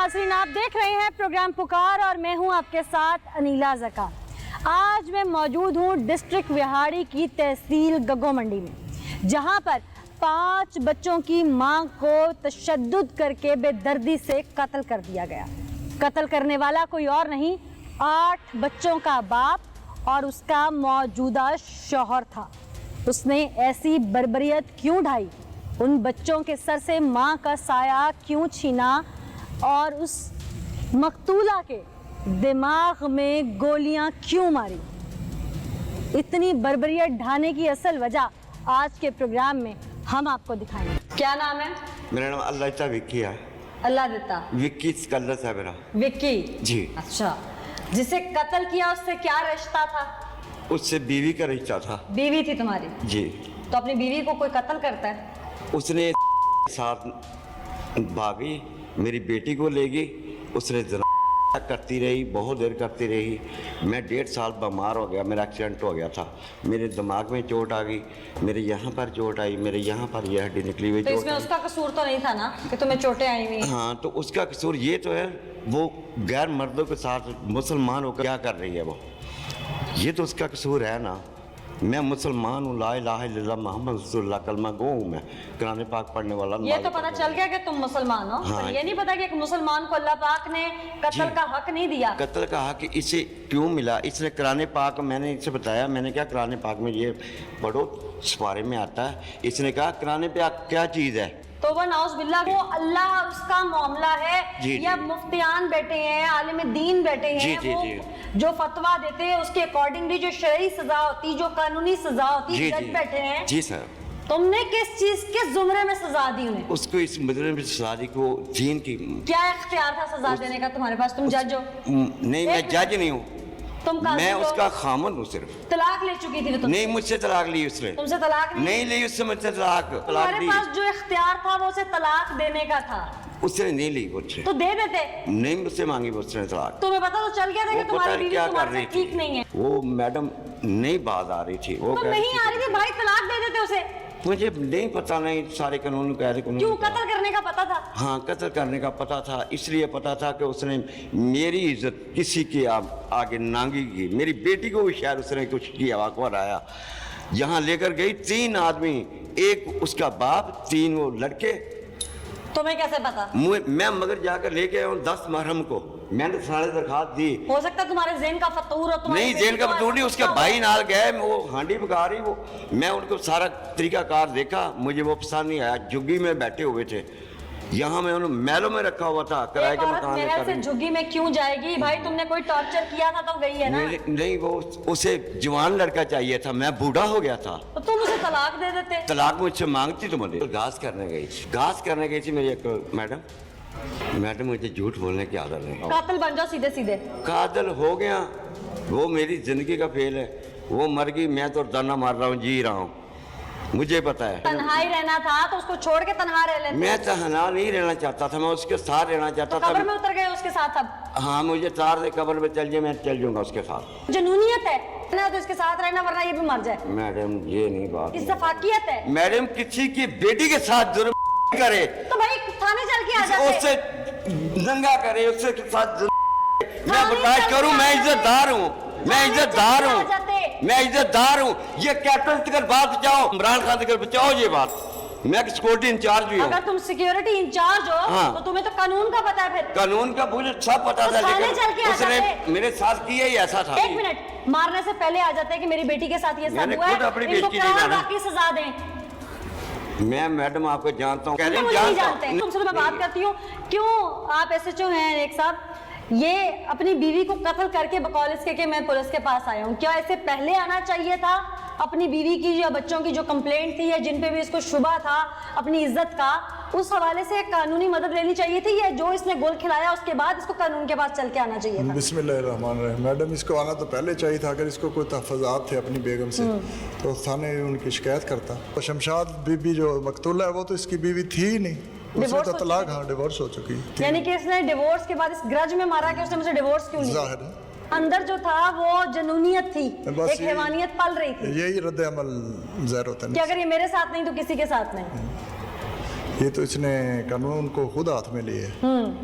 नाज़रीन, आप देख रहे हैं प्रोग्राम पुकार और मैं हूं आपके साथ अनीला ज़का। आज मैं मौजूद हूं डिस्ट्रिक्ट विहाड़ी की तहसील गग्गो मंडी में, जहां पर 5 बच्चों की मां को तशद्दुद करके बेदर्दी से कत्ल कर दिया गया। कत्ल करने वाला कोई और नहीं, 8 बच्चों का बाप और उसका मौजूदा शौहर था। उसने ऐसी बर्बरियत क्यों ढाई, उन बच्चों के सर से मां का साया क्यों छीना और उस मकतूला के दिमाग में गोलियां क्यों मारी। इतनी बर्बरियत ढाने की असल वजह आज के प्रोग्राम में हम आपको दिखाएंगे। क्या नाम है? मेरा नाम अल्लाह देता विक्की है। अल्लाह देता विक्की स्कलस है मेरा। विक्की जी। अच्छा, जिसे कत्ल किया उससे क्या रिश्ता था? उससे बीवी का रिश्ता था। बीवी थी तुम्हारी? जी। तो अपनी बीवी को कोई कत्ल करता है? उसने साथ भाभी मेरी बेटी को ले गई, उसने करती रही, बहुत देर करती रही। मैं 1.5 साल बीमार हो गया, मेरा एक्सीडेंट हो गया था, मेरे दिमाग में चोट आ गई, मेरे यहाँ पर चोट आई, मेरे यहाँ पर यह हड्डी निकली हुई। तो इसमें उसका कसूर तो नहीं था ना कि तुम्हें चोटें आई हुई? हाँ, तो उसका कसूर ये तो है, वो गैर मर्दों के साथ मुसलमान होकर क्या कर रही है वो, ये तो उसका कसूर है ना। मैं मुसलमान हूँ, ला इलाहा इल्लल्लाह मुहम्मद रसूलुल्लाह कलमा गो हूँ, मैं कुरान पाक पढ़ने वाला। ये तो पता चल गया कि तुम मुसलमान हो। हाँ। पर ये नहीं पता कि एक मुसलमान को अल्लाह पाक ने कत्ल का हक नहीं दिया। कत्ल का हक इसे क्यों मिला? इसने कुरान पाक, मैंने इसे बताया, मैंने क्या कुरान पाक में ये पढ़ो, सवारे में आता है। इसने कहा कुरान पाक क्या चीज़ है, तो वह नाउज़ बिल्लाह, वो अल्लाह और उसका मामला है। जी, या जी। मुफ्तियान बैठे हैं, आलिम दीन बैठे हैं, जी, जी, वो जी। जो फतवा देते हैं उसके अकॉर्डिंगली जो शरई सजा होती, जो कानूनी सजा होती, जी, जज जी। बैठे हैं। जी सर। तुमने किस चीज, किस जुमरे में सजा दी उन्हें? उसको इस मदरे में शादी को दीन की क्या इख्तियार था सजा देने का तुम्हारे पास? तुम जज हो? नहीं, मैं जज नहीं हूँ, तुम काजी मैं हो? उसका खामन हूँ सिर्फ। तलाक ले चुकी थी वो तुमसे? नहीं, मुझसे तलाक ली उसने। तुमसे तलाक नहीं ली उससे, मुझसे तलाक तुम्हारे ली। पास जो इख्तियार था वो उसे तलाक देने का था। उसने नहीं ली मुझसे। तो दे देते। नहीं, मुझसे मांगी उसने तलाक। तुम्हें पता तो चल गया था कि वो पता तुम्हारी नहीं बीवी क्या कर तुम्हारे रही से ठीक नहीं है। वो मैडम नहीं बात आ रही थी, वो तो कह रही नहीं आ रही थी भाई, तलाक दे देते उसे। मुझे नहीं पता, नहीं सारे कानून कह रहे। क्यों? कत्ल करने का पता था? हाँ, कत्ल करने का पता था, इसलिए पता था कि उसने मेरी इज्जत किसी के आगे नांगी की। मेरी बेटी को भी शायद उसने कुछ किया, वाकवर आया, यहाँ लेकर गई 3 आदमी, एक उसका बाप, 3 वो लड़के। तुम्हें कैसे पता? मैं मगर जाकर लेके आया हूँ 10 मुहर्रम को, मैंने सारे दरखास्त दी। हो सकता है तुम्हारे ज़हन का फतूर हो। नहीं, जेल का फतूर नहीं, उसके भाई नाल गए, वो हांडी पका रही वो। मैं उनको सारा तरीकाकार देखा, मुझे वो पसंद नहीं आया। झुग्गी में बैठे हुए थे, यहाँ मैं उन्हें महलों में रखा हुआ था, किराए के मकान में। महल से झुग्गी में क्यों जाएगी भाई? तुमने कोई टॉर्चर किया था तो गई है ना? नहीं, वो उसे जवान लड़का चाहिए था, मैं बूढ़ा हो गया था। तो तुम उसे तलाक दे देते। तलाक मुझसे मांगती तो मुझे। घास करने गई थी मेरी एक मैडम मुझे झूठ बोलने की आदत नहीं। कातिल बन जाओ सीधे सीधे। कातिल हो गया, वो मेरी जिंदगी का फेल है। वो मर गई, मैं तो दाना मार रहा हूँ, जी रहा हूँ, मुझे पता है। तन्हाई रहना था तो उसको छोड़ के तन्हा रह लेते। मैं तन्हा नहीं रहना चाहता था, मैं उसके साथ रहना चाहता था। कब्र में उतर गए उसके साथ अब? हाँ, मुझे तार दे कब्र में चल जाए, मैं चल जाऊंगा उसके साथ। जनूनियत है ना, तो इसके साथ रहना, वरना ये भी मर जाए। मैडम ये नहीं बात, इस्तिफाकियत है। मैडम किसी की बेटी के साथ जुर्म करे तो भाई थाने चल के आ जाते। उससे नंगा करे, उससे साथ मैं बर्दाश्त करूं? मैं इज्जतदार हूँ, मैं इज्जतदार हूँ, मैं इज्जतदार हूँ। ये कैप्टन तक बात बचाओ, इमरान खान तक बचाओ ये बात। मैं सिक्योरिटी इंचार्ज भी हूँ। अगर तुम सिक्योरिटी इंचार्ज हो हाँ, तो तुम्हें तो कानून का पता है। फिर कानून का मुझे सब पता तो था, थाने चल के लेकिन आ उसने जाते। मेरे साथ किया ही ऐसा था। 1 मिनट, मारने से पहले आ जाते हैं कि मेरी बेटी के साथ ये सब मैंने हुआ खुद अपनी है, इनको बेटी नहीं क्या माना। बाकी सजा दें। मैं मैडम आपको जानता हूँ, मुझे नहीं जानते। तुमसे तो मैं बात करती हूँ, क्यों आप SHO हैं एक साहब, ये अपनी बीवी को कत्ल करके बकौल इसके कि मैं पुलिस के पास आया हूँ, क्या इससे पहले आना चाहिए था? अपनी बीवी की या बच्चों की जो कंप्लेंट थी या जिन पे भी इसको शुबा था अपनी इज्जत का, उस हवाले से कानूनी मदद लेनी चाहिए थी, या जो इसने गोल खिलाया उसके बाद इसको कानून के पास चल के आना चाहिए था? बिस्मिल्लाहिर्रहमानिर्रहीम। मैडम, इसको आना तो पहले चाहिए था। अगर इसको कोई तहफ़्फ़ुज़ात थे अपनी बेगम से तो थाने उनकी शिकायत करता। तो शमशाद बीबी जो मकतूला है वो तो इसकी बीवी थी ही नहीं, उसने तो तलाक, हाँ, डिवोर्स हो चुकी थी। यानी कि इसने डिवोर्स के बाद इस ग्रज में मारा कि उसने मुझे डिवोर्स क्यों लिया? जाहिर है अंदर जो था वो जनूनियत थी, एक हैवानियत पल रही थी। यही रद्द अमल ज़ाहिर होता है कि अगर ये मेरे साथ नहीं तो किसी के साथ नहीं। ये तो इसने कानून को खुद हाथ में लिए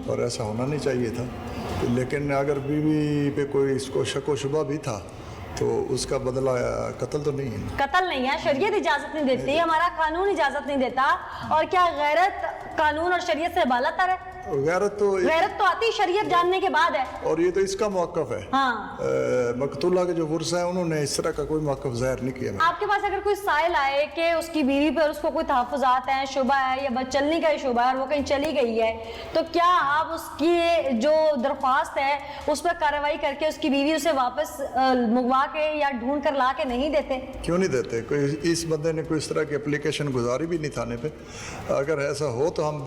और ऐसा होना नहीं चाहिए था। लेकिन अगर बीवी पे कोई इसको शक व शुबा भी था तो उसका बदला कत्ल तो नहीं है। कत्ल नहीं है, शरीयत इजाजत नहीं देती, हमारा कानून इजाजत नहीं देता। और क्या गैरत कानून और शरीयत से बालातर है? गैरत तो आती शरीयत जानने के बाद है। और ये तो इसका मौक़िफ़ है। हाँ। मकतूला के जो वर्स हैं उन्होंने इस तरह का कोई मौक़िफ़ ज़ाहिर नहीं किया। आपके पास अगर कोई साइल आए कि उसकी बीवी पर उसको कोई तहफ़्फ़ुज़ात है, शुबा है या बदचलनी का ही शुबा है और वो कहीं चली गई है, तो क्या आप उसकी जो दरख्वास्त है उस पर कार्रवाई करके उसकी बीवी उसे वापस मंगवा के या ढूंढ कर ला के नहीं देते? क्यों नहीं देते? कोई इस बंदे ने कोई इस तरह की एप्लीकेशन गुजारी भी नहीं थाने पे। अगर ऐसा हो तो हम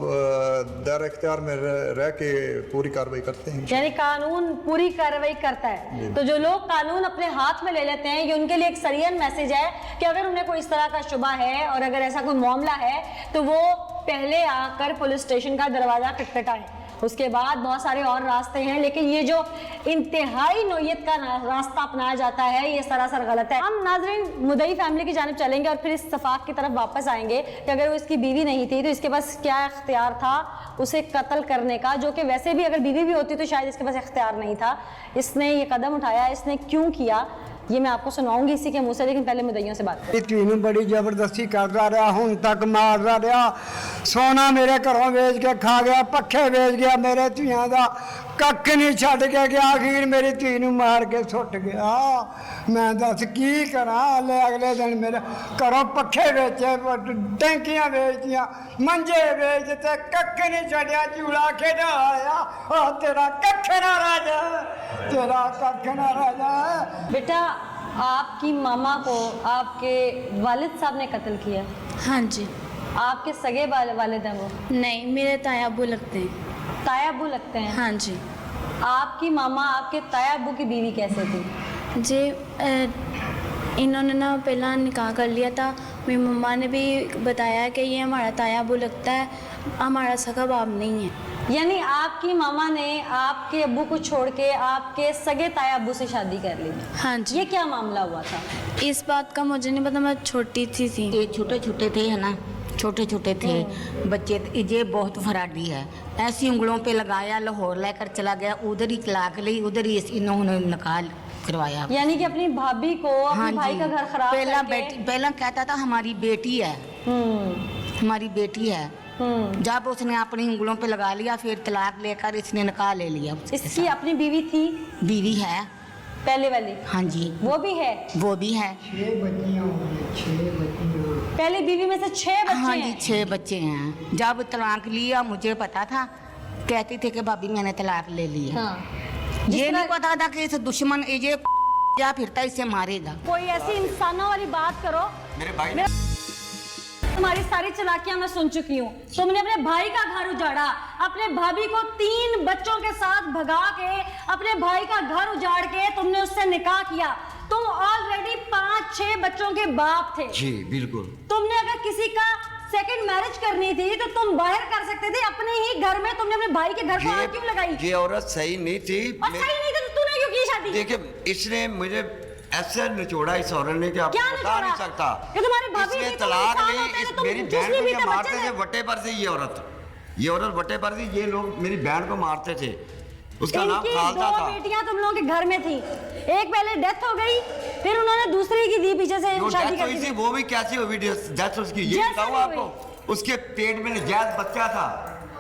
दायरा इख्तियार में रह के पूरी कार्रवाई करते हैं। यानी कानून पूरी कार्रवाई करता है। तो जो लोग कानून अपने हाथ में ले लेते हैं, ये उनके लिए एक सरियन मैसेज है कि अगर उन्हें कोई इस तरह का शुबा है और अगर ऐसा कोई मामला है तो वो पहले आकर पुलिस स्टेशन का दरवाजा खटखटाएं। उसके बाद बहुत सारे और रास्ते हैं, लेकिन ये जो इंतहाई नौयत का रास्ता अपनाया जाता है ये सरासर गलत है। हम नाज़रीन मुदई फैमिली की जानिब चलेंगे और फिर इस इत्तफाक की तरफ वापस आएंगे कि अगर वो इसकी बीवी नहीं थी तो इसके पास क्या इख्तियार था उसे कत्ल करने का, जो कि वैसे भी अगर बीवी भी होती तो शायद इसके पास इख्तियार नहीं था। इसने ये कदम उठाया, इसने क्यों किया, ये मैं आपको सुनाऊंगी इसी के मुंह से, लेकिन पहले मुदइयों से बात करें। तीनों बड़ी जबरदस्ती करता रहा, हुण तक मारता रहा। सोना मेरे घरों बेच के खा गया, पक्खे बेच गया, मेरे धियां दा कख नहीं छड्ड के गया। आखिर मेरी धी नूं मार के सुट गया। मैं दस की करा। अगले दिन मेरे घरों पक्खे बेचे, टैंकियां बेचदियां, मंजे बेचते, कख नहीं छड्डिया। झूला खेडाया, तेरा कख ना रह जाए, तेरा कख ना रह जाए। बेटा, आपकी मामा को आपके वालिद साहब ने कत्ल किया? हाँ जी। आपके सगे वालिद हैं वो? नहीं, मेरे ताया अब्बू लगते हैं। ताया अब्बू लगते हैं? हाँ जी। आपकी मामा आपके ताया अब्बू की बीवी कैसे थी? जी, इन्होंने ना पहला निकाह कर लिया था। मेरी मम्मा ने भी बताया कि ये हमारा ताया अब्बू लगता है, हमारा सगा बाप नहीं है। यानी आपकी मामा ने आपके अब्बू को छोड़ के आपके सगे ताया अब्बू से शादी कर ली? हाँ जी। ये क्या मामला हुआ था? इस बात का मुझे नहीं पता, मैं छोटी थी। ये छोटे छोटे थे, है ना, छोटे छोटे थे बच्चे। ये बहुत फराडी है, ऐसी उंगलों पे लगाया, लाहौर लेकर चला गया, उधर ही तलाक ली, उधर ही इन्होंने निकाल करवाया। यानी कि अपनी भाभी को अपने भाई का घर खराब करके। पहला कहता था हमारी बेटी है, हमारी बेटी है। जब उसने अपनी उंगलों पे लगा लिया फिर तलाक लेकर इसने निकाह ले लिया। इसकी अपनी बीवी थी? बीवी है पहले वाली? हाँ जी। वो भी है? वो भी है। 6 बच्चियां होंगी, 6 बच्चियां। पहली बीवी में से 6 बच्चे हाँ जी, हैं? 6 बच्चे हैं। जब तलाक लिया मुझे पता था, कहती थे कि भाभी मैंने तलाक ले लिया। हाँ। ये नहीं पता था कि इस दुश्मन ये क्या फिरता इसे मारेगा। कोई ऐसी इंसानों वाली बात करो। मेरे भाई तुम्हारी सारी चालाकियां मैं सुन चुकी हूँ। तुमने अपने भाई का घर उजाड़ा, अपने भाभी को 3 बच्चों के साथ भगा के अपने भाई का घर उजाड़ के तुमने उससे निकाह किया। तुम ऑलरेडी 5-6 बच्चों के बाप थे। जी बिल्कुल। तुमने अगर किसी का सेकंड मैरिज करनी थी तो तुम बाहर कर सकते थे, अपने ही घर में तुमने अपने भाई के घर को आग क्यों लगाई? ये औरत सही नहीं थी। और सही नहीं थी तो तूने क्यों की शादी? देखिए, इसने मुझे ऐसे निचोड़ा इस औरत ने कि आपको क्या बता नहीं निचोड़ा? सकता। ये तुम्हारी भाभी इसने थी, तलाक तुम ली, इंसान होते तो मेरी तुम बहन दूसरी को भी तो मारते बच्चे थे वटे पर से। ये औरत वटे पर थी। ये लोग मेरी बहन को मारते थे। उसका नाम इनकी खालता 2 था। बेटियां तुम लोगों के घर में थी। एक पहले डेथ हो गई, फिर उन्होंने दूसरी की दी पीछे से जो शादी डेथ कर हुई दी। थी वो भी कैसी हुई डेथ उसकी, ये जैसे बताऊं भी आपको। उसके पेट में नजायज बच्चा था,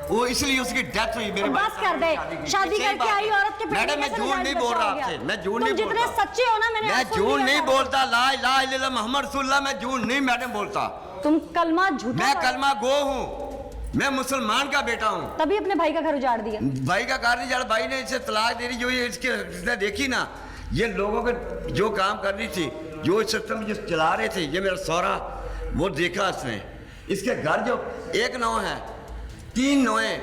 वो इसलिए उसकी डेथ हुई। मेरे बस कर दे, शादी करके आई औरत के पेट में मैडम मैं कैसे झूठ नहीं नजायज बोल रहा बच्चा हो आपसे, गया? मैं झूठ तुम नहीं बोल जितने रहा। सच्चे हो ना, मैंने मैं सुन झूठ लिया नहीं था। बोलता। ला इलाहा इल्लल्लाह मोहम्मद रसूलुल्लाह, मैं झूठ नहीं मैडम बोलता। तुम कलमा झूठा मैं पढ़ो। कलमा गो हूँ, मैं मुसलमान का बेटा हूँ। तभी अपने भाई का घर उजाड़ दिया। भाई का घर नहीं जाड़ा, भाई ने इसे तलाक दे दी। जो ये इसने देखी ना, ये लोगों के जो काम कर रही थी, जो सिस्टम जो चला रहे थे, ये मेरा सौरा वो देखा इसने। इसके घर जो 1 नौ है, 3 नौएं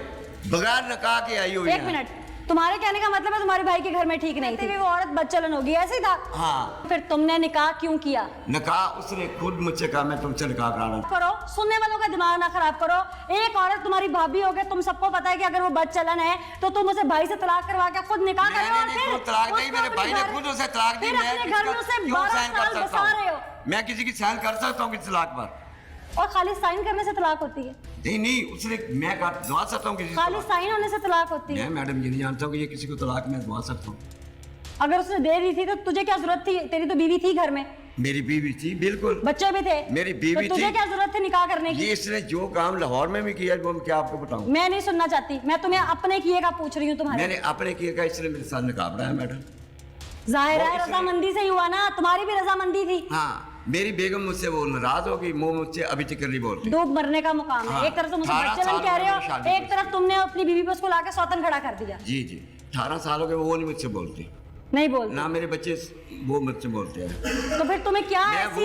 बगैर निकाह के आई हुई 1 मिनट, तुम्हारे कहने का मतलब है तुम्हारे भाई के घर में ठीक नहीं थी, वो औरत बदचलन होगी, ऐसे ही था? हाँ। फिर तुमने निकाह क्यों किया? निकाह उसने खुद मुझसे कहा मैं तुमसे निकाह कराना। करो, सुनने वालों का दिमाग ना खराब करो। एक औरत तुम्हारी भाभी हो गए, तुम सबको पता है कि अगर वो बदचलन है तो तुम उसे भाई से तलाक करवा के खुद निकाह करो और फिर तलाक नहीं, मेरे भाई ने खुद उसे तलाक दी। फिर अपने घर में उसे 12 साल बसा रहे हो। मैं किसी की सहन कर सकता हूँ किस तलाक पर? और खाली साइन करने से तलाक होती है? नहीं उसने मैं दवा सकता हूँ किसी को खाली तलाक? साइन होने से तलाक होती है? मैं मैडम ये नहीं जानता हूँ कि ये किसी को तलाक मैं दवा सकता हूँ। अगर उसने दे दी थी तो तुझे क्या जरूरत थी? तेरी तो बीवी थी घर में, मेरी बीवी थी, बिल्कुल बच्चे भी थे, मेरी बीवी तो तुझे थी। क्या जरूरत थी निकाह करने की? ये इसने जो काम लाहौर में भी किया वो मैं क्या आपको बताऊं। मैं नहीं सुनना चाहती, मैं तुम्हें अपने किए का पूछ रही हूँ तुम्हारे। मैंने अपने किए का इसने मेरे साथ निकाह पढ़ाया मैडम। जाहिर है वो इसने- रजामंदी से ही हुआ ना, तुम्हारी भी रजामंदी थी। हाँ मेरी बेगम मुझसे वो नाराज हो गई, वो मुझसे अभी तक नहीं बोलती। डूब मरने का मुकाम है। हाँ, एक तरफ तुम उसे 18 बच्चलन साल कह रहे में शादी हो, एक की। तरफ तुमने अपनी बीवी पे उसको लाके सौतन खड़ा कर दिया। जी 18 साल हो गए वो नहीं मुझसे बोलती, नहीं बोल ना मेरे बच्चे वो मुझसे बोलते हैं। तो फिर तुम्हें क्या मैं ऐसी वो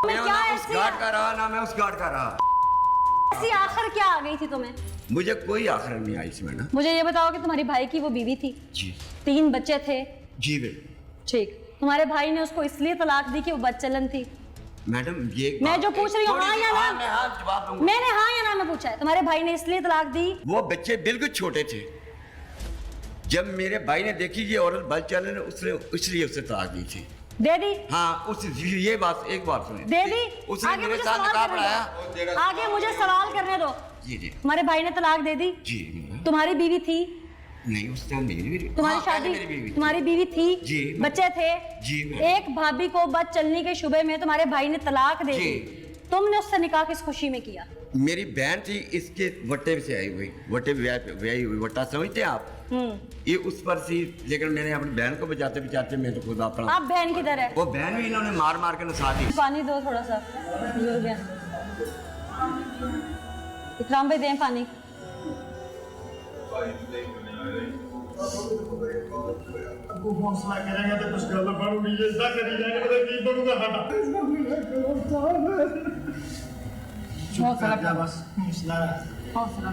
तुम्हें मैं क्या ना उस ऐसी गार्ड का रहा ना मैं उस गार्ड का रहा। ऐसी आखिर क्या आ गई थी तुम्हें? मुझे कोई आखिर नहीं आई इसमें ना। मुझे ये बताओ कि तुम्हारे भाई की वो बीवी थी, जी 3 बच्चे थे, जी मैडम। ठीक, तुम्हारे भाई ने उसको इसलिए तलाक दी कि वो बच्चलन थी? मैडम ये मैं जो पूछ रही हूँ हाँ या ना? मैं हाँ जवाब दूंगा। मैंने हाँ या ना में पूछा है। तुम्हारे भाई ने इसलिए तलाक दी? वो बच्चे बिल्कुल छोटे थे जब मेरे भाई ने देखी ये औरत बल चले उसने इसलिए उससे तलाक दी थी। दे दी? हाँ उस ये बात एक बात सुनिए। दे दी? उसने आगे मेरे मुझे साथ सवाल निकाह करने पढ़ाया। दो। आगे मुझे सवाल करने दो। जी तुम्हारे भाई ने तलाक दे दी? जी तुम्हारी बीवी थी? नहीं उस टाइम मेरी बीवी तुम्हारी हाँ, पहले शादी मेरी बीवी थी। तुम्हारी बीवी थी? जी। बच्चे थे? जी एक भाभी को बद चलने के शुबे में तुम्हारे भाई ने तलाक दे दी, जी। तुमने उससे निकाह किस खुशी में किया? मेरी बहन थी इसके वट्टे से आई हुई, वट्टे ब्याही हुई, वट्टा समझते हैं आप? ये उस पर थी, लेकिन मैंने अपनी बहन को बचाते बचाते मैं तो खुद अपना आप बहन किधर है? वो बहन भी इन्होंने मार मार के नसा दी। पानी दो थोड़ा सा, बुजुर्ग हैं। इकराम भाई दें पानी। हौसला करेंगे तो कुछ गल बनूगी, ये ऐसा करी जाएंगे तो की बनूगा साडा। हौसला बस हौसला।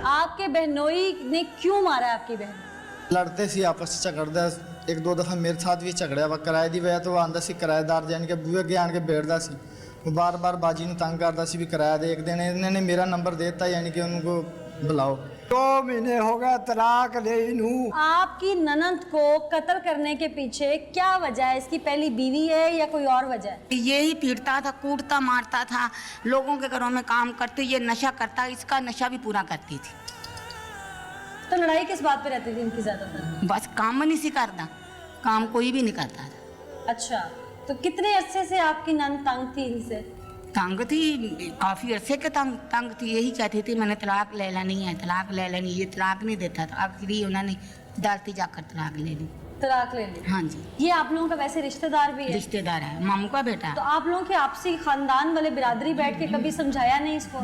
आपके बहनोई ने क्यों मारा है आपकी बहन? लड़ते सी आपस च झगड़दा, एक दो दफ़ा मेरे साथ भी झगड़िया वा किराए ਦੀ ਵਜ੍ਹਾ ਤੋਂ ਆਂਦਾ ਸੀ ਕਿਰਾਏਦਾਰ ਜਾਨ ਕੇ ਬੂਹੇ ਅੱਗੇ ਆਣ ਕੇ ਬੈਠਦਾ ਸੀ, ਉਹ ਬਾਰ-ਬਾਰ ਬਾਜੀ ਨੂੰ ਤੰਗ ਕਰਦਾ ਸੀ ਵੀ ਕਿਰਾਇਆ ਦੇ। ਇੱਕ ਦਿਨ ਇਹਨਾਂ ਨੇ ਮੇਰਾ ਨੰਬਰ ਦੇ ਦਿੱਤਾ ਯਾਨੀ ਕਿ ਉਹਨੂੰ ਕੋ बुलाओ। 2 महीने हो गए तलाक ले नू। आपकी ननद को कत्ल करने के पीछे क्या वजह है? इसकी पहली बीवी है या कोई और वजह है? यही पीटता था, कूटता मारता था, लोगों के घरों में काम करती, ये नशा करता, इसका नशा भी पूरा करती थी। तो लड़ाई किस बात पे रहती थी इनकी ज्यादातर? बस काम नहीं सी करता, काम कोई भी नहीं करता था। अच्छा, तो कितने अरसे से आपकी ननद तंग थी इनसे? तंग थी, काफ़ी अरसे के तंग थी। यही कहती थी मैंने तलाक ले लेनी है, तलाक ले लेनी। ये तलाक नहीं देता था, आखिरी उन्होंने अदालती जाकर तलाक ले ली। तलाक ले ली? हाँ जी। ये आप लोगों का वैसे रिश्तेदार भी है? रिश्तेदार है, मामू का बेटा है। तो आप लोगों के आपसी खानदान वाले बिरादरी बैठ के कभी समझाया नहीं इसको?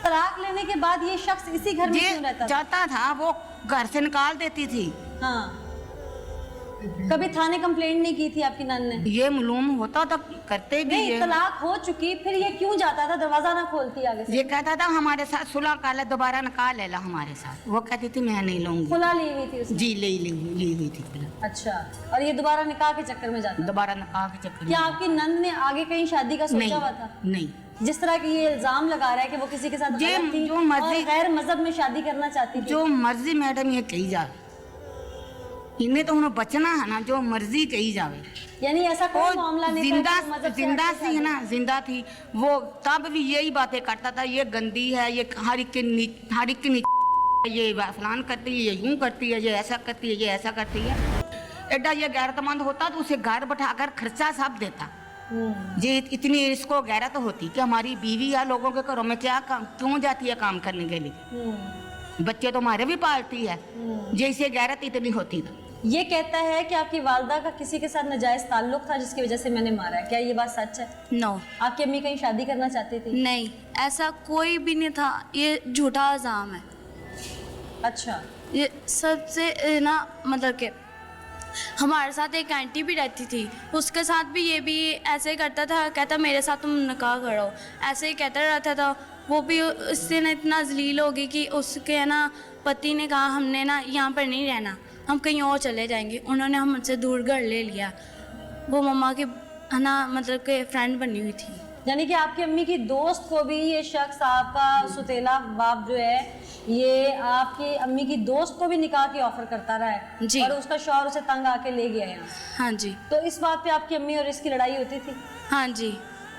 तलाक लेने के बाद ये शख्स इसी घर में ये क्यों रहता था? जाता था, वो घर से निकाल देती थी। हाँ, कभी थाने कंप्लेंट नहीं की थी आपकी नन ने? ये मालूम होता तो करते भी। नहीं, ये तलाक हो चुकी, फिर ये क्यों जाता था? दरवाजा ना खोलती आगे से? ये कहता था हमारे साथ सुलह कर ले, दोबारा निकाल ले ला हमारे साथ। वो कहती थी मैं नहीं लूंगी। खुला ली हुई थी उसने? जी ली हुई थी खुला। अच्छा, और ये दोबारा निकाह के चक्कर में जाता? दोबारा निकाह के चक्कर में। क्या आपकी नंद ने आगे कहीं शादी का सोचा हुआ था? नहीं। जिस तरह की ये इल्जाम लगा रहा है कि वो किसी के साथ ये गलत थी जो मर्जी- और गैर मजहब में शादी करना चाहती थी। जो मर्जी मैडम ये कही जावे, इन्हें तो उन्हें बचना है ना, जो मर्जी कही जावे। यानी ऐसा कोई मामला नहीं था जिंदा कि वो मजहब से जिंदा हट के थी शादी- ना, जिंदा थी वो, तब भी यही बातें करता था, ये गंदी है, ये हर एक के नीचे ये फलान करती है, ये यूं करती है, ये ऐसा करती है, ये ऐसा करती है। एडा ये गैरतमंद होता तो उसे घर बैठाकर खर्चा सब देता। ये इतनी इसको गैरत होती कि हमारी बीवी या लोगों के घरों में क्या काम, क्यों जाती है काम करने के लिए, बच्चे तो हमारे भी पालती है, जैसे गैरत इतनी होती थी। ये कहता है कि आपकी वालदा का किसी के साथ नाजायज ताल्लुक था जिसकी वजह से मैंने मारा है, क्या ये बात सच है? नो, आपकी अम्मी कहीं शादी करना चाहती थी? नहीं, ऐसा कोई भी नहीं था, ये झूठा इल्ज़ाम है। अच्छा, ये सबसे ना मतलब कि हमारे साथ एक आंटी भी रहती थी, उसके साथ भी ये भी ऐसे ही करता था, कहता मेरे साथ तुम निकाह करो, ऐसे ही कहता रहता था। वो भी उससे ना इतना जलील हो गई कि उसके है ना पति ने कहा हमने ना यहाँ पर नहीं रहना, हम कहीं और चले जाएंगे। उन्होंने हमसे दूर घर ले लिया। वो मम्मा की है ना मतलब के फ्रेंड बनी हुई थी। यानी कि आपकी अम्मी की दोस्त को भी ये शख्स, आपका सुतेला बाप जो है, ये आपकी अम्मी की दोस्त को भी निकाह की ऑफर करता रहा है जी। और उसका शौहर उसे तंग आके ले गया यहाँ। हाँ जी। तो इस बात पे आपकी अम्मी और इसकी लड़ाई होती थी? हाँ जी,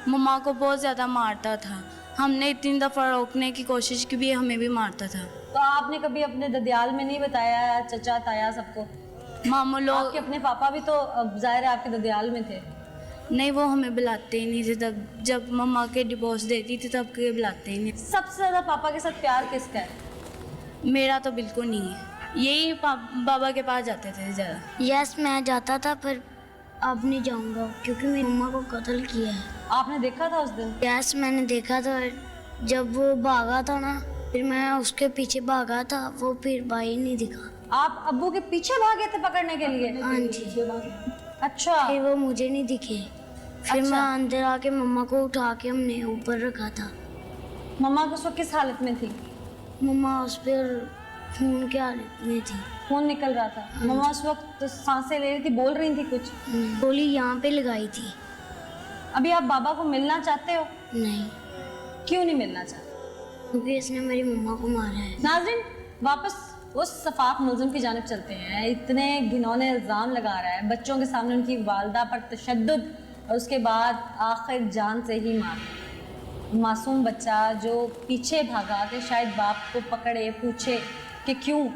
मम्मा को बहुत ज़्यादा मारता था। हमने इतनी दफ़ा रोकने की कोशिश की भी, हमें भी मारता था। तो आपने कभी अपने ददियाल में नहीं बताया, चचा ताया सबको? मामू लोग आपके अपने पापा भी तो जाहिर है आपके ददियाल में थे। नहीं, वो हमें बुलाते ही नहीं थे। तब जब मम्मा के डिवोर्स देती थी तब के बुलाते ही नहीं। सबसे ज़्यादा पापा के साथ प्यार किसका है? मेरा तो बिल्कुल नहीं है। यही बाबा के पास जाते थे ज़्यादा। यस, मैं जाता था पर अब नहीं जाऊंगा क्योंकि मेरी मम्मा को कत्ल किया है। आपने देखा था उस दिन? यस, मैंने देखा था। जब वो भागा था ना, फिर मैं उसके पीछे भागा था, वो फिर भाई नहीं दिखा। आप अब्बू के पीछे भागे थे पकड़ने के लिए? हाँ जी। अच्छा। फिर वो मुझे नहीं दिखे। फिर मैं अंदर आके मम्मा को उठा के हमने ऊपर रखा था। मम्मा उस वक्त किस हालत में थी? मम्मा उस पर खून की हालत में थी। खून निकल रहा था। मम्मा उस वक्त तो सांसें ले रही थी, बोल रही थी कुछ? गोली यहाँ पे लगाई थी। अभी आप बाबा को मिलना चाहते हो? नहीं, क्यों नहीं मिलना चाहते? क्योंकि इसने मेरी मम्मा को मारा है। नाज़रीन, वापस उस सफाक मुलजिम की जानिब चलते हैं। इतने घिनौने इल्ज़ाम लगा रहा है, बच्चों के सामने उनकी वालदा पर तशद्दुद, और उसके बाद आखिर जान से ही मार। मासूम बच्चा जो पीछे भागा के शायद बाप को पकड़े, पूछे कि क्यों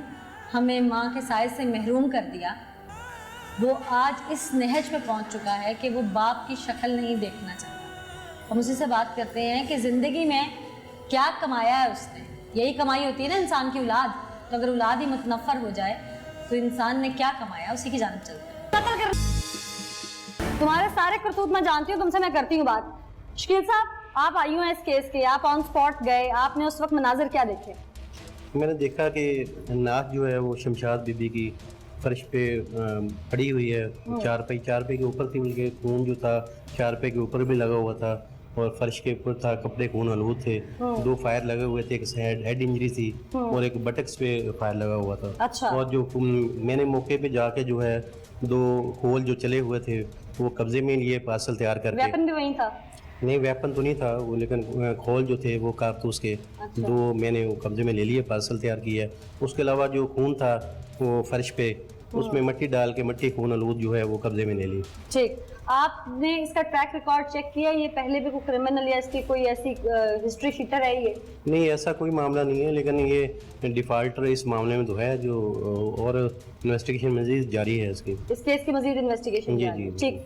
हमें माँ के साए से महरूम कर दिया, वो आज इस नहज पे पहुँच चुका है कि वो बाप की शक्ल नहीं देखना चाहता। हम उसी से बात करते हैं कि ज़िंदगी में क्या कमाया है उसने। यही कमाई होती है ना इंसान की, औलाद। तो अगर औलाद ही मुतनफ़र हो जाए तो इंसान ने क्या कमाया, उसी की जानिब चलते हैं। तुम्हारे सारे करतूत मैं जानती हूँ, तुमसे मैं करती हूँ बात। शकील साहब, आप आई हुए हैं इस केस के, आप ऑन स्पॉट गए, आपने उस वक्त मनाजिर क्या देखे? मैंने देखा कि नाक जो है वो शमशाद बीबी की फर्श पे पड़ी हुई है। चारपाई के ऊपर थी, उनके खून जो था चारपाई के ऊपर भी लगा हुआ था और फर्श के ऊपर था, कपड़े खून आलूद थे। 2 फायर लगे हुए थे, एक हेड इंजरी थी और एक बटक्स पे फायर लगा हुआ था। अच्छा। और जो मैंने मौके पे जाके जो है 2 होल जो चले हुए थे वो कब्जे में लिए, पार्सल तैयार करके। वेपन भी वहीं था? नहीं, वेपन तो नहीं था वो, लेकिन खोल जो थे वो कारतूस के। अच्छा। 2 मैंने वो कब्जे में ले लिए, पार्सल तैयार किया। उसके अलावा जो खून था वो फर्श पे, उसमें मिट्टी डाल के मिट्टी खून आलूद जो है वो कब्जे में ले ली। ठीक, आपने इसका ट्रैक रिकॉर्ड चेक किया? ये पहले भी कोई क्रिमिनल या इसकी कोई ऐसी हिस्ट्री शीटर है ये? नहीं, ऐसा कोई मामला नहीं है, लेकिन ये डिफाल्टर इस मामले में तो है जो, और इन्वेस्टिगेशन मजीद जारी है इसकी। इस केस की मजीद इन्वेस्टिगेशन जी, जारी है। जी। ठीक,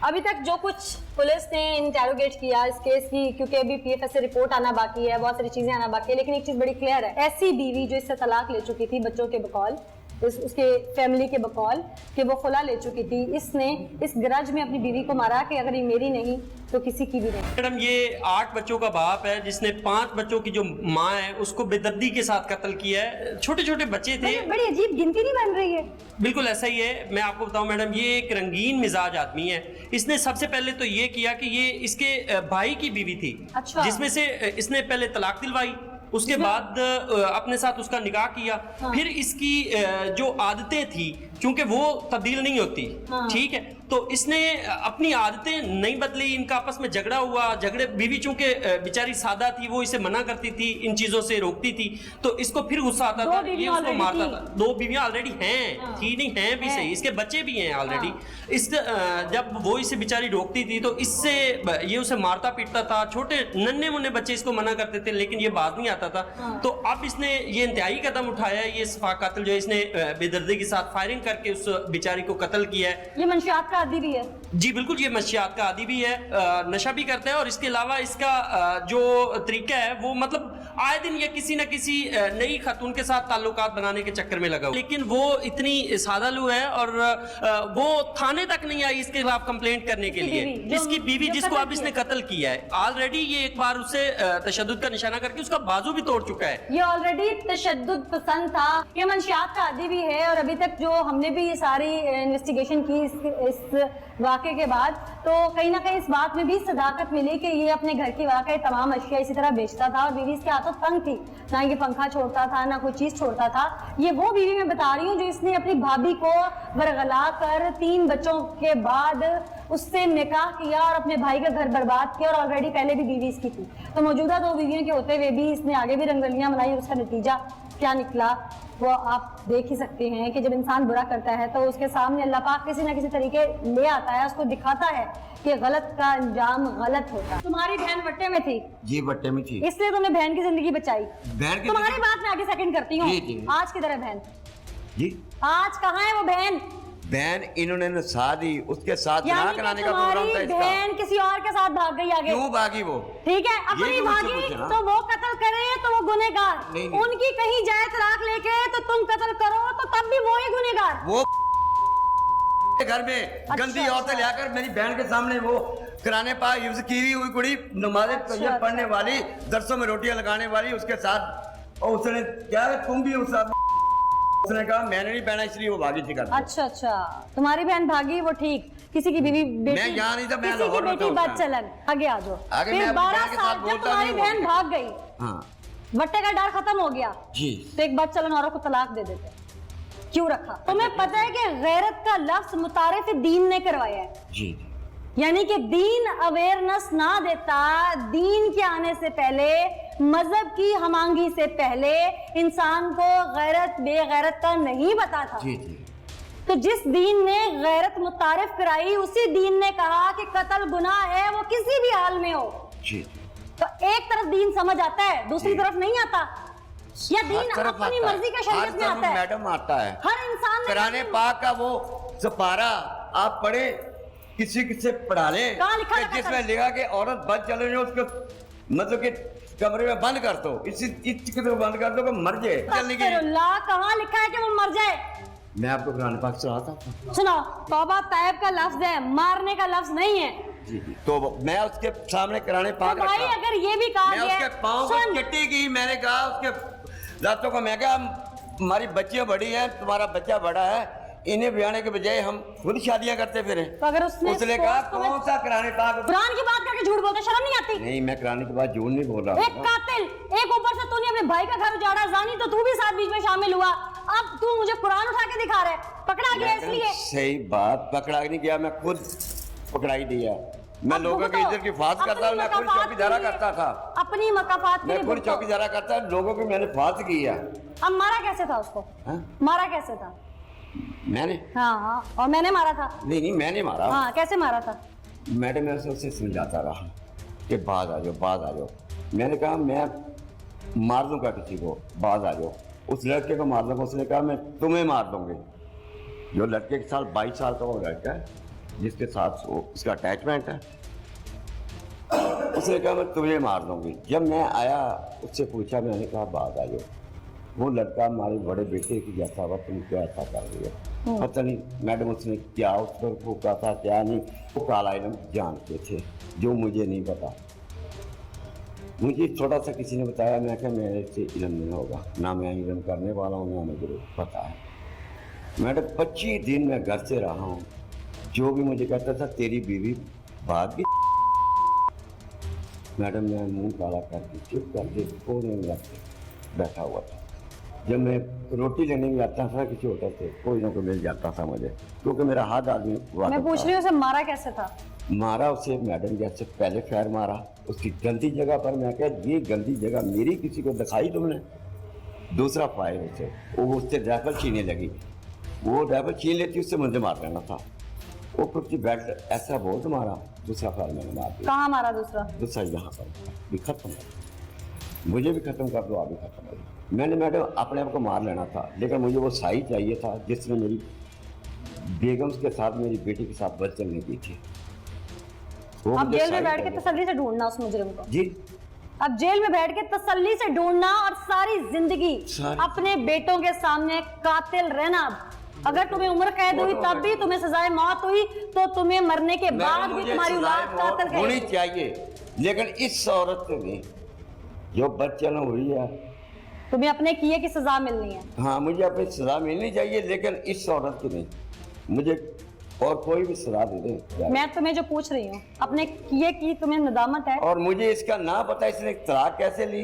अभी तक जो कुछ पुलिस ने इंटेरोगेट किया इस केस की, क्योंकि अभी पीएफएस से रिपोर्ट आना बाकी है, बहुत सारी चीजें आना बाकी है, लेकिन एक चीज बड़ी क्लियर है, ऐसी बीवी जो इससे तलाक ले चुकी थी बच्चों के बकौल, उसके फैमिली के बकौल कि वो खुला ले चुकी थी, इसने इस गरज में अपनी बीवी को मारा कि अगर ये मेरी नहीं तो किसी की भी नहीं। मैडम, ये 8 बच्चों का बाप है जिसने 5 बच्चों की जो माँ है उसको बेदर्दी के साथ कत्ल किया है। छोटे छोटे बच्चे थे। बड़ी अजीब गिनती नहीं बन रही है? बिल्कुल ऐसा ही है। मैं आपको बताऊं मैडम, ये एक रंगीन मिजाज आदमी है। इसने सबसे पहले तो ये किया कि ये इसके भाई की बीवी थी। अच्छा। जिसमें से इसने पहले तलाक दिलवाई, उसके बाद अपने साथ उसका निकाह किया। हाँ। फिर इसकी जो आदतें थी, क्योंकि वो तब्दील नहीं होती, हाँ। ठीक है, तो इसने अपनी आदतें नहीं बदली। इनका आपस में झगड़ा हुआ। झगड़े, बीवी चूंकि बेचारी सादा थी, वो इसे मना करती थी, इन चीजों से रोकती थी, तो इसको फिर गुस्सा आता था, ये उसको मारता था। 2 बीवियां ऑलरेडी हैं। हाँ। थी नहीं, हैं भी सही, इसके बच्चे भी हैं ऑलरेडी। हाँ। इस जब वो इसे बेचारी रोकती थी तो इससे ये उसे मारता पीटता था। छोटे नन्हे मुन्ने बच्चे इसको मना करते थे, लेकिन ये बात नहीं आता था। हाँ। तो अब इसने ये इंतहाई कदम उठाया, ये सफा कातिल जो है, इसने बेदर्दी के साथ फायरिंग करके उस बेचारी को कत्ल किया है। ये मंशियात का आदी भी है? जी बिल्कुल, ये मंशियात का आदी भी है, नशा भी करता है, और इसके अलावा इसका जो तरीका है वो मतलब आए दिन ये किसी न किसी नई खातून के साथ ताल्लुकात बनाने के चक्कर में लगा हुआ। लेकिन वो इतनी सादालू है और वो थाने तक नहीं आई इसके खिलाफ कंप्लेंट करने के लिए। इसकी बीवी जिसको अब इसने कत्ल किया है, ऑलरेडी ये एक बार उससे तशद्दुद का निशाना करके उसका बाजू भी तोड़ चुका है। ये ऑलरेडी तशद्दुद पसंद था, ये मंशियात का आदी भी है। और अभी तक जो हमने भी ये सारी इन्वेस्टिगेशन की इस वाक़े के बाद, तो कहीं ना कहीं इस बात में भी सदाकत मिली कि ये अपने घर की वाकई तमाम अशिया इसी तरह बेचता था और बीवी इसके हाथों तंग थी, ना ये पंखा छोड़ता था ना कोई चीज़ छोड़ता था। ये वो बीवी मैं बता रही हूँ जो इसने अपनी भाभी को बरगला कर 3 बच्चों के बाद उससे निकाह किया और अपने भाई का घर बर्बाद किया, और ऑलरेडी पहले भी बीवी इसकी थी। तो मौजूदा 2 बीवियों के होते हुए भी इसने आगे भी रंगरलियाँ बनाई, उसका नतीजा क्या निकला वो आप देख ही सकते हैं कि जब इंसान बुरा करता है तो उसके सामने अल्लाह पाक किसी ना किसी तरीके ले आता है, उसको दिखाता है कि गलत का अंजाम गलत होता है। तुम्हारी बहन वट्टे में थी? जी वट्टे में थी। इसलिए तुमने बहन की जिंदगी बचाई। बहन की तुम्हारी बात मैं आगे सेकंड करती हूँ। जी, जी। आज किधर है बहन? जी आज कहाँ है वो बहन? बहन इन्होंने नसा दी, उसके साथ ना यानी कराने कि का प्रोग्राम था तुम्हारी इसका। बहन किसी और के साथ भाग गई आगे। क्यों भागी वो? ठीक है, अपनी भी मुझसे भागी पूछे ना। तो वो कत्ल करे तो वो गुनहगार, नहीं, नहीं। उनकी कहीं जाए तलाक लेके तो तुम कत्ल करो तो तब भी वो ही गुनहगार। वो घर में गंदी औरतें लाकर मेरी बहन के सामने वो कराने पा यूज की हुई कुड़ी नमाज़ें तैयब पढ़ने वाली, दरसों में रोटियां लगाने वाली, उसके साथ और उसने क्या तुम भी उसने कहा मैंने नहीं पहना इसलिए वो भागी थी घर। अच्छा, तुम्हारी बहन भागी वो ठीक, किसी की बीवी बेटी, मैं यहाँ नहीं था, मैं किसी की लाहौर में बेटी था। बद चलन। आगे आ जाओ। आगे मैं फिर अपनी 12 बहन के साथ साल जब बोलता तुम्हारी नहीं बहन हूँ। भाग गई, हाँ वट्टे का डर खत्म हो गया जी। तो एक बद चलन औरत को तलाक दे देते। क्यों रखा? तुम्हें पता है कि गैरत का लफ्ज मुतारिफ दीन ने करवाया है जी। यानी कि दीन अवेयरनेस ना देता, दीन के आने से पहले, मजहब की हमांगी से पहले इंसान को गैरत बेगैरत का नहीं पता था। जी जी। तो जिस दीन ने गैरत मुतारिफ कराई, उसी दीन ने कहा कि कत्ल गुनाह है, वो किसी भी हाल में हो। जी। तो एक तरफ दीन समझ आता है, दूसरी तरफ नहीं आता, या दीन हर तरफ अपनी आता है। मर्जी का हर शरीयत में तरफ आता है। मैडम आता है। हर इंसान ने कुरान पाक का वो सपारा आप पढ़े, किसी से पढ़ा लें कहाँ लिखा कि है जिसमें लिखा कि औरत बद चल रही है उसको मतलब कि कमरे में बंद कर दो, इसी को बंद कर दो कि मर जाए चलने की। अस्तगफिरुल्लाह, कहाँ लिखा है कि वो मर जाए? मैं आपको कुरान पाक सुनाता था। सुनो, तौबा तैब का लफ्ज है, मारने का लफ्ज नहीं है। जी जी। तो मैं उसके सामने कुरान पाक तो भाई रखा। अगर ये भी कहा मैं गया उसके पाँव सुन, को चिट्टी की, मैंने कहा उसके लातों को, मैं कहा हमारी बच्चियां बड़ी हैं, तुम्हारा बच्चा बड़ा है, इन्हें ब्याने के बजाय हम खुद शादियां करते फिरे। तो अगर उसने कहा कौन सा कुरान पाक? कुरान की बात करके झूठ बोलते, शर्म नहीं आती? नहीं, मैं कुरान की बात झूठ नहीं बोल रहा एक कातिल, एक ऊपर से तूने अपने भाई का घर उजाड़ा, जानी तो तू भी साथ बीच में शामिल हुआ, अब तू मुझे कुरान उठा के दिखा रहा है, पकड़ा गया इसलिए। सही बात, पकड़ा नहीं गया, मैं खुद पकड़ाई दिया। मैं लोगों की इज्जत की हिफाजत करता हूँ, मैं खुद चौकीदारा करता था, अपनी मकाफात के मैं लिए खुद भुगतो। चौकीदारा करता, लोगों की मैंने हिफाजत की है। अब मारा कैसे था उसको? हाँ? मारा कैसे था? मैंने हाँ, और मैंने मारा था। नहीं मैंने मारा। हाँ, कैसे मारा था? मैडम मैं उसे समझाता रहा कि बाज आ जाओ। मैंने कहा मैं मार दूंगा किसी को, बाज आ जाओ। उस लड़के को मार दूंगा, उसने कहा मैं तुम्हें मार दूंगी। जो लड़के के साथ 22 साल का वो लड़का है जिसके साथ उसका अटैचमेंट है, उसने कहा मैं तुम्हें मार दूंगी। जब मैं आया उससे पूछा, मैंने कहा बाज आ जाओ। वो लड़का हमारे बड़े बेटे की जैसा हुआ, तुम क्या ऐसा कर रही हो? पता नहीं मैडम उसने क्या उस पर फूका था क्या नहीं, वो काला इलम जानते थे जो मुझे नहीं पता। मुझे थोड़ा सा किसी ने बताया, मैं क्या मेरे से इलम नहीं होगा, ना मैं इलम करने वाला हूँ ना मुझे पता है। मैडम 25 दिन मैं घर से रहा हूँ, जो भी मुझे कहता था तेरी बीवी भाग गई। मैडम मैं मुंह काला करके चुप करके कोने में बैठा हुआ था। जब मैं रोटी लेने में जाता था किसी होटल से, कोई ना कोई मिल जाता था मुझे, क्योंकि मेरा हाथ आदमी मैं पूछ रही हूँ उसे मारा कैसे था? मारा उसे मैडम जैसे पहले फैर मारा उसकी गंदी जगह पर। मैं क्या ये गंदी जगह मेरी किसी को दिखाई तुमने? दूसरा फायर उसे, वो उससे राइफल छीनने लगी, वो राइफल छीन लेती उससे मुझे मार लेना था। वो कुछ बेड ऐसा बहुत मारा, दूसरा फायर मैंने मार दिया। कहाँ मारा दूसरा? दूसरा यहाँ पर भी खत्म कर, मुझे भी खत्म कर दो, अभी खत्म कर दो। मैंने मैडम अपने आप को मार लेना था, लेकिन मुझे वो साई चाहिए था जिसने मेरी बेगम के साथ मेरी बेटी के साथ बद चलने की थी। अब जेल में बैठ के तसल्ली से ढूंढना उस मुजरिम को। जी, अब जेल में बैठ के तसल्ली से ढूंढना और सारी जिंदगी अपने बेटों के सामने कातिल रहना। अगर तुम्हें उम्र कैद हुई तब भी तुम्हें सजाए मौत हुई, तो तुम्हें मरने के बाद भी तुम्हारी औलाद कातिल होनी कहेगी। चाहिए, लेकिन इस औरत से नहीं जो बच्चन हुई है, तुम्हें अपने किए की सजा मिलनी है। हाँ मुझे अपनी सजा मिलनी चाहिए, लेकिन इस औरत की नहीं। मुझे और कोई भी सजा दे दे। मैं तुम्हें जो पूछ रही हूँ, अपने किए की तुम्हें नदामत है? और मुझे इसका ना पता इसने तलाक कैसे ली,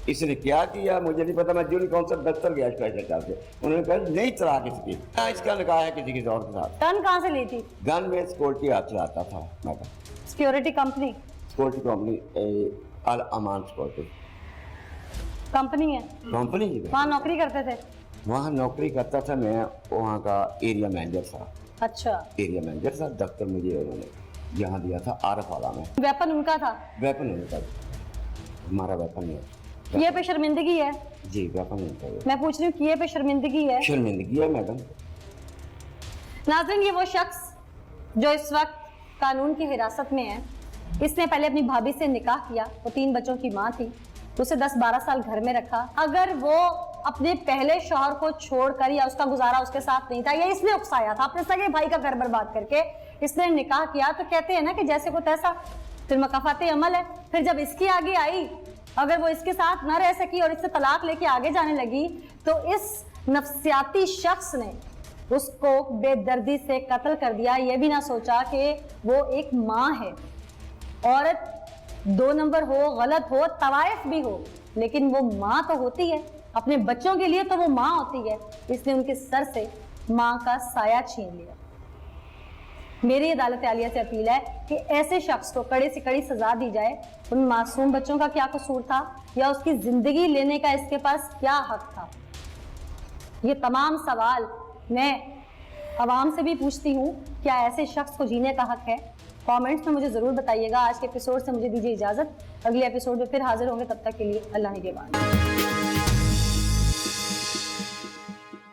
इसने क्या किया मुझे नहीं पता। मैं जूनी काउंसिल दफ्तर गया स्पेशल चार्ज से, उन्होंने कहा नहीं तलाक इसकी, हाँ इसका निकाह है किसी के और के साथ। गन कहाँ से ली थी? गन में सिक्योरिटी हाथ चलाता था मैं, सिक्योरिटी कंपनी? सिक्योरिटी कंपनी अल अमान सिक्योरिटी। कंपनी है, कंपनी जी वहाँ नौकरी करते थे? वहाँ नौकरी करता था मैं, वहाँ का एरिया मैनेजर था। अच्छा, एरिया मैनेजर था, दफ्तर मुझे उन्होंने यहाँ दिया था आरफ वाला में। वेपन उनका था? वेपन उनका, हमारा वेपन है। किए पे शर्मिंदगी है? जी वेपन उनका है। मैं पूछ रही हूँ किए पे शर्मिंदगी है? शर्मिंदगी है मैडम। नाज़रीन, ये वो शख्स जो इस वक्त कानून की हिरासत में है, इसने पहले अपनी भाभी से निकाह किया, वो 3 बच्चों की माँ थी, उसे 10-12 साल घर में रखा। अगर वो अपने पहले शौहर को छोड़कर या उसका गुजारा उसके साथ नहीं था या इसने उकसाया था, अपने सगे भाई का घर बर्बाद करके इसने निकाह किया, तो कहते हैं ना कि जैसे को तैसा, फिर मकाफाते अमल है। फिर जब इसकी आगे आई, अगर वो इसके साथ ना रह सकी और इससे तलाक लेके आगे जाने लगी, तो इस नफ्सियाती शख्स ने उसको बेदर्दी से कत्ल कर दिया, ये भी ना सोचा कि वो एक माँ है। औरत 2 नंबर हो, गलत हो, तवाइफ भी हो, लेकिन वो माँ तो होती है, अपने बच्चों के लिए तो वो माँ होती है। इसने उनके सर से माँ का साया छीन लिया। मेरी अदालत आलिया से अपील है कि ऐसे शख्स को कड़े से कड़ी सजा दी जाए। उन मासूम बच्चों का क्या कसूर था या उसकी जिंदगी लेने का इसके पास क्या हक था? ये तमाम सवाल मैं आवाम से भी पूछती हूँ, क्या ऐसे शख्स को जीने का हक है? कमेंट्स में मुझे ज़रूर बताइएगा। आज के एपिसोड से मुझे दीजिए इजाज़त, अगले एपिसोड में फिर हाजिर होंगे, तब तक के लिए अल्लाह निगहबान।